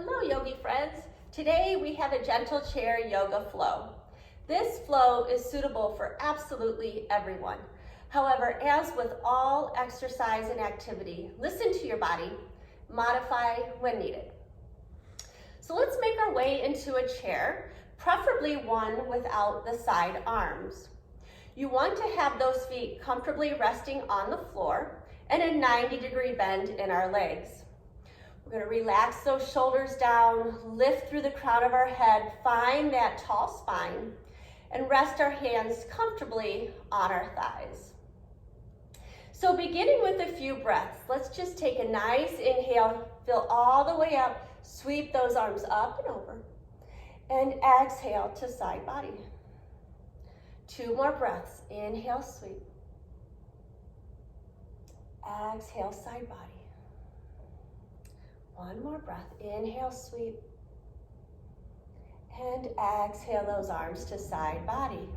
Hello, yogi friends. Today we have a gentle chair yoga flow. This flow is suitable for absolutely everyone. However, as with all exercise and activity, listen to your body, modify when needed. So let's make our way into a chair, preferably one without the side arms. You want to have those feet comfortably resting on the floor and a 90-degree bend in our legs. We're going to relax those shoulders down, lift through the crown of our head, find that tall spine, and rest our hands comfortably on our thighs. So beginning with a few breaths, let's just take a nice inhale, fill all the way up, sweep those arms up and over, and exhale to side body. 2 more breaths, inhale, sweep. Exhale, side body. 1 more breath, inhale, sweep, and exhale those arms to side body.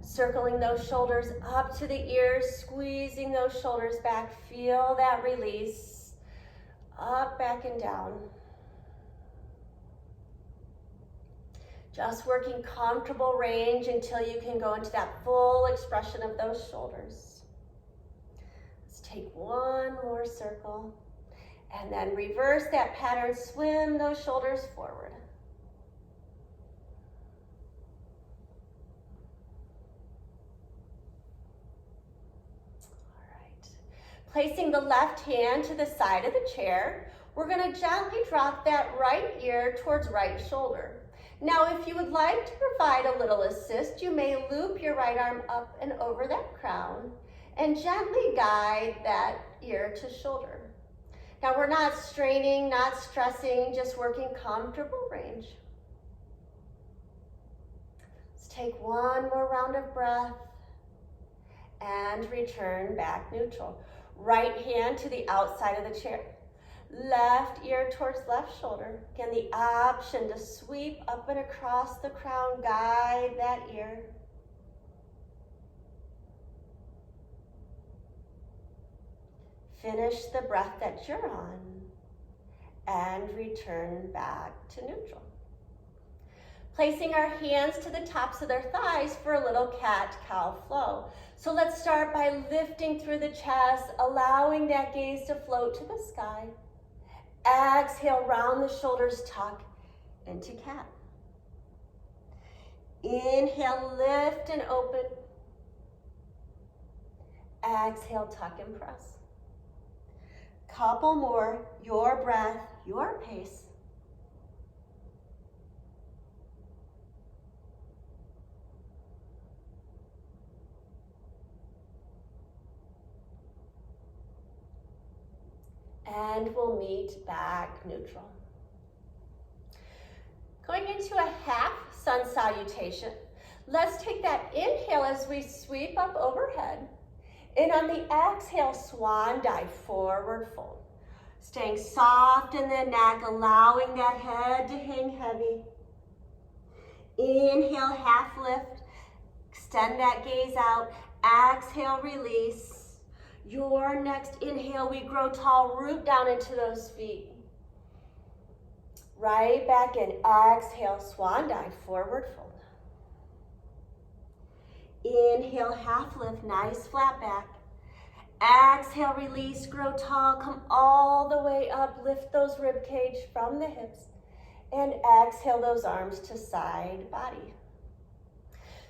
Circling those shoulders up to the ears, squeezing those shoulders back, feel that release, up, back, and down. Just working comfortable range until you can go into that full expression of those shoulders. Let's take 1 more circle. And then reverse that pattern, swim those shoulders forward. All right. Placing the left hand to the side of the chair, we're going to gently drop that right ear towards right shoulder. Now, if you would like to provide a little assist, you may loop your right arm up and over that crown and gently guide that ear to shoulder. Now we're not straining, not stressing, just working comfortable range. Let's take 1 more round of breath and return back neutral. Right hand to the outside of the chair. Left ear towards left shoulder. Again, the option to sweep up and across the crown, guide that ear. Finish the breath that you're on and return back to neutral. Placing our hands to the tops of their thighs for a little cat-cow flow. So let's start by lifting through the chest, allowing that gaze to float to the sky. Exhale, round the shoulders, tuck into cat. Inhale, lift and open. Exhale, tuck and press. Couple more, your breath, your pace. And we'll meet back neutral. Going into a half sun salutation. Let's take that inhale as we sweep up overhead. And on the exhale, swan dive, forward fold. Staying soft in the neck, allowing that head to hang heavy. Inhale, half lift. Extend that gaze out. Exhale, release. Your next inhale, we grow tall, root down into those feet. Right back in. Exhale, swan dive, forward fold. Inhale, half lift, nice flat back. Exhale, release, grow tall, come all the way up, lift those rib cage from the hips, and exhale those arms to side body.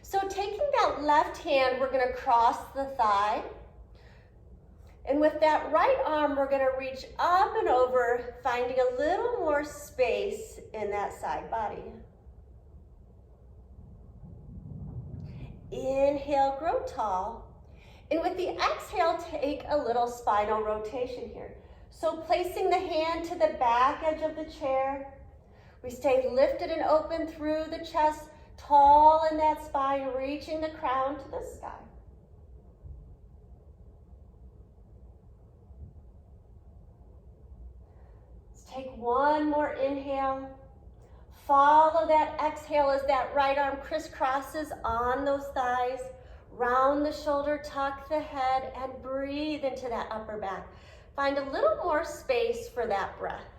So taking that left hand, we're gonna cross the thigh, and with that right arm, we're gonna reach up and over, finding a little more space in that side body. Inhale, grow tall. And with the exhale, take a little spinal rotation here. So placing the hand to the back edge of the chair, we stay lifted and open through the chest, tall in that spine, reaching the crown to the sky. Let's take 1 more inhale. Follow that exhale as that right arm crisscrosses on those thighs. Round the shoulder, tuck the head, and breathe into that upper back. Find a little more space for that breath.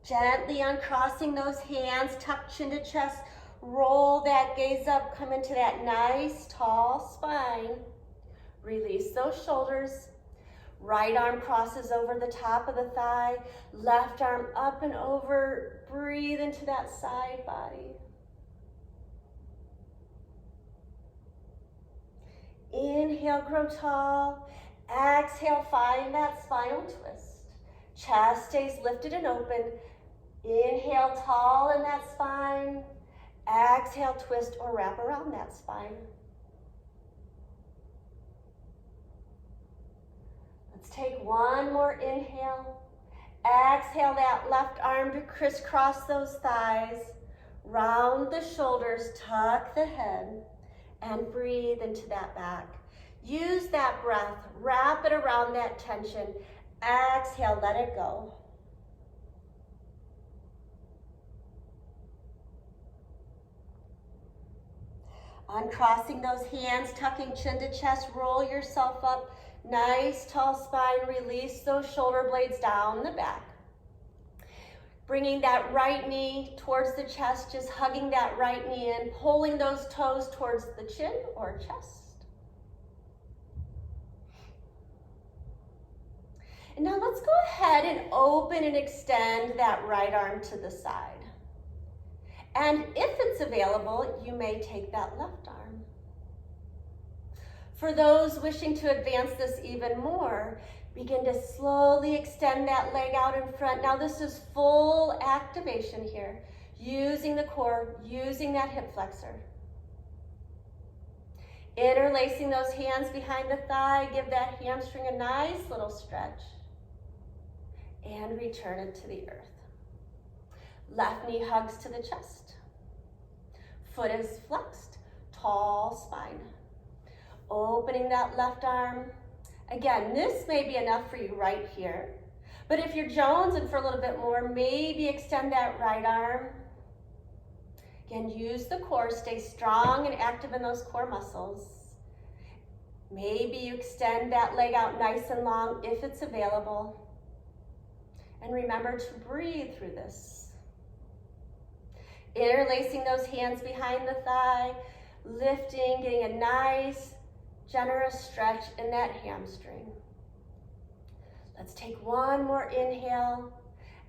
Gently uncrossing those hands, tuck chin to chest, roll that gaze up, come into that nice tall spine. Release those shoulders. Right arm crosses over the top of the thigh, left arm up and over. Breathe into that side body. Inhale, grow tall. Exhale, find that spinal twist. Chest stays lifted and open. Inhale, tall in that spine. Exhale, twist or wrap around that spine. Let's take one more inhale. Exhale that left arm to crisscross those thighs. Round the shoulders, tuck the head, and breathe into that back. Use that breath, wrap it around that tension. Exhale, let it go. Uncrossing those hands, tucking chin to chest, roll yourself up. Nice tall spine, release those shoulder blades down the back. Bringing that right knee towards the chest, just hugging that right knee in, pulling those toes towards the chin or chest. And now let's go ahead and open and extend that right arm to the side. And if it's available, you may take that left arm. For those wishing to advance this even more, begin to slowly extend that leg out in front. Now this is full activation here, using the core, using that hip flexor. Interlacing those hands behind the thigh, give that hamstring a nice little stretch. And return it to the earth. Left knee hugs to the chest. Foot is flexed, tall spine. Opening that left arm. Again, this may be enough for you right here. But if you're jonesing for a little bit more, maybe extend that right arm. Again, use the core, stay strong and active in those core muscles. Maybe you extend that leg out nice and long if it's available. And remember to breathe through this. Interlacing those hands behind the thigh, lifting, getting a nice, generous stretch in that hamstring. Let's take one more inhale.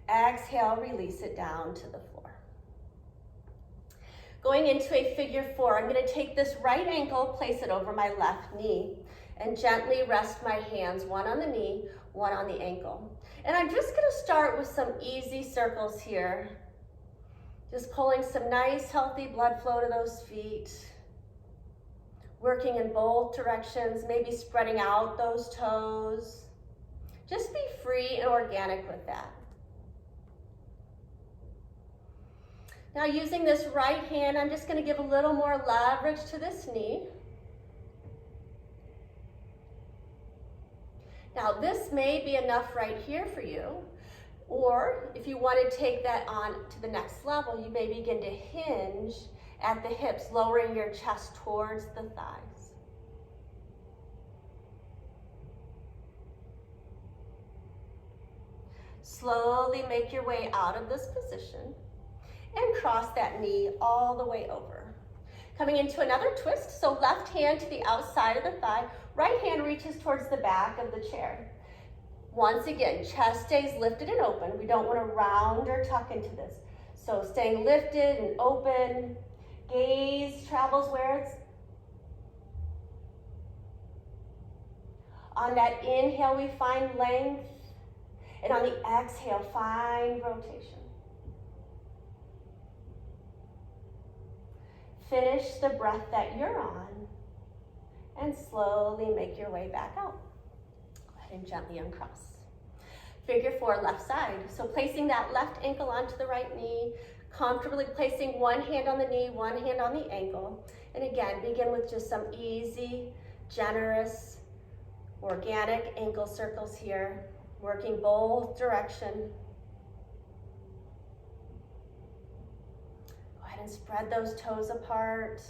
Exhale, release it down to the floor. Going into a figure four, I'm going to take this right ankle, place it over my left knee, and gently rest my hands, one on the knee, one on the ankle. And I'm just going to start with some easy circles here. Just pulling some nice, healthy blood flow to those feet. Working in both directions, maybe spreading out those toes. Just be free and organic with that. Now using this right hand, I'm just going to give a little more leverage to this knee. Now this may be enough right here for you, or if you want to take that on to the next level, you may begin to hinge at the hips, lowering your chest towards the thighs. Slowly make your way out of this position and cross that knee all the way over. Coming into another twist, so left hand to the outside of the thigh, right hand reaches towards the back of the chair. Once again, chest stays lifted and open. We don't want to round or tuck into this. So staying lifted and open. Gaze travels where it's. On that inhale, we find length. And on the exhale, find rotation. Finish the breath that you're on and slowly make your way back out. Go ahead and gently uncross. Figure four, left side. So placing that left ankle onto the right knee, comfortably placing one hand on the knee, one hand on the ankle. And again, begin with just some easy, generous, organic ankle circles here, working both directions. Go ahead and spread those toes apart.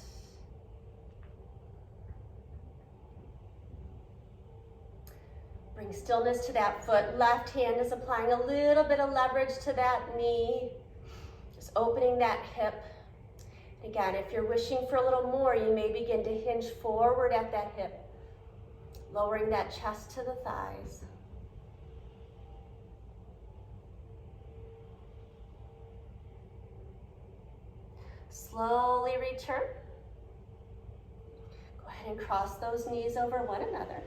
Bring stillness to that foot. Left hand is applying a little bit of leverage to that knee. Just opening that hip. Again, if you're wishing for a little more, you may begin to hinge forward at that hip, lowering that chest to the thighs. Slowly return. Go ahead and cross those knees over one another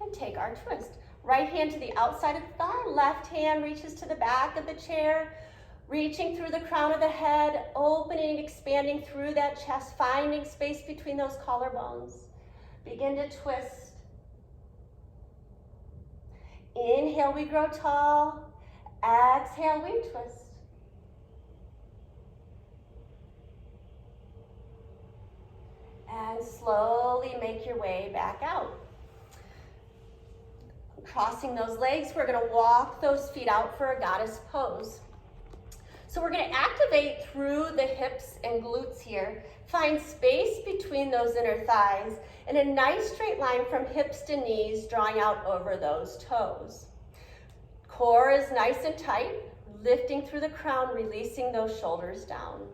and take our twist. Right hand to the outside of the thigh, left hand reaches to the back of the chair, reaching through the crown of the head, opening, expanding through that chest, finding space between those collarbones. Begin to twist. Inhale, we grow tall. Exhale, we twist. And slowly make your way back out. Crossing those legs, we're gonna walk those feet out for a goddess pose. So we're gonna activate through the hips and glutes here. Find space between those inner thighs and a nice straight line from hips to knees, drawing out over those toes. Core is nice and tight, lifting through the crown, releasing those shoulders down.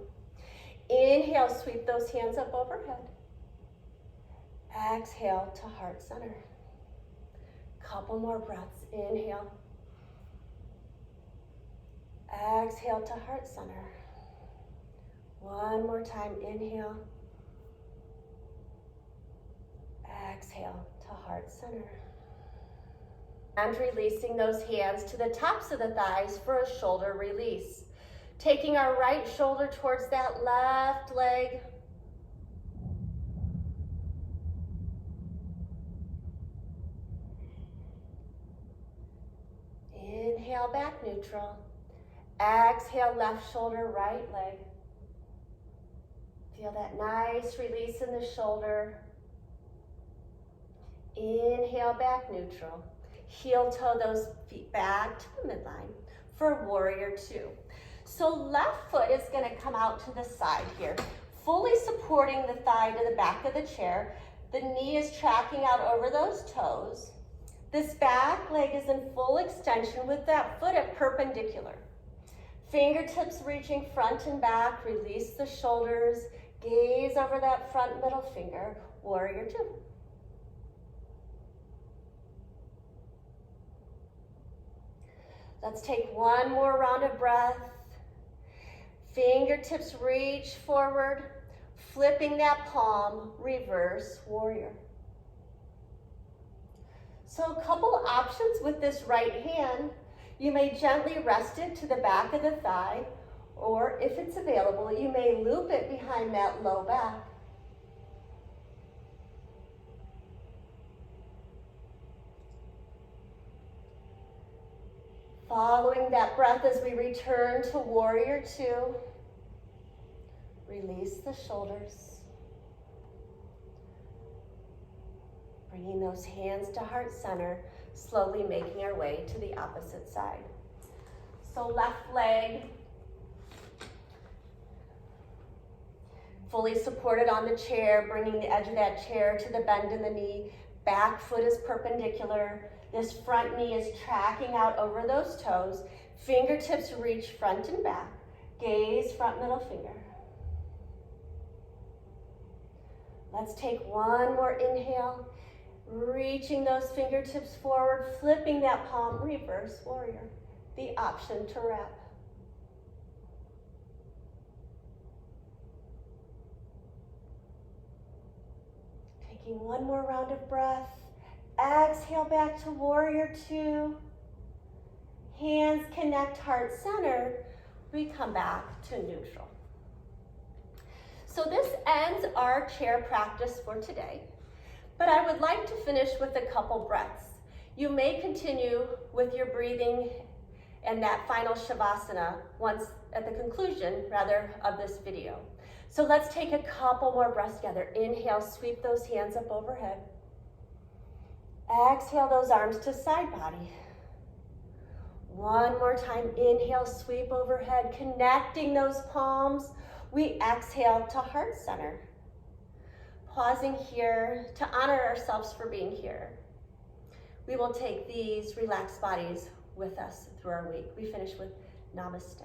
Inhale, sweep those hands up overhead. Exhale to heart center. Couple more breaths. Inhale. Exhale to heart center. One more time. Inhale. Exhale to heart center. And releasing those hands to the tops of the thighs for a shoulder release. Taking our right shoulder towards that left leg. Inhale, back neutral. Exhale, left shoulder, right leg. Feel that nice release in the shoulder. Inhale, back neutral. Heel toe those feet back to the midline for warrior two. So left foot is gonna come out to the side here, fully supporting the thigh to the back of the chair. The knee is tracking out over those toes. This back leg is in full extension with that foot at perpendicular. Fingertips reaching front and back, release the shoulders, gaze over that front middle finger, warrior two. Let's take one more round of breath. Fingertips reach forward, flipping that palm, reverse warrior. So a couple options with this right hand. You may gently rest it to the back of the thigh, or if it's available, you may loop it behind that low back. Following that breath as we return to warrior two, release the shoulders. Bringing those hands to heart center, slowly making our way to the opposite side. So left leg, fully supported on the chair, bringing the edge of that chair to the bend in the knee. Back foot is perpendicular. This front knee is tracking out over those toes. Fingertips reach front and back. Gaze front middle finger. Let's take one more inhale. Reaching those fingertips forward, flipping that palm, reverse warrior. The option to wrap. Taking one more round of breath. Exhale back to warrior two. Hands connect heart center. We come back to neutral. So this ends our chair practice for today. But I would like to finish with a couple breaths. You may continue with your breathing and that final Shavasana once at the conclusion, rather, of this video. So let's take a couple more breaths together. Inhale, sweep those hands up overhead. Exhale those arms to side body. One more time, inhale, sweep overhead, connecting those palms. We exhale to heart center. Pausing here to honor ourselves for being here. we will take these relaxed bodies with us through our week. We finish with namaste.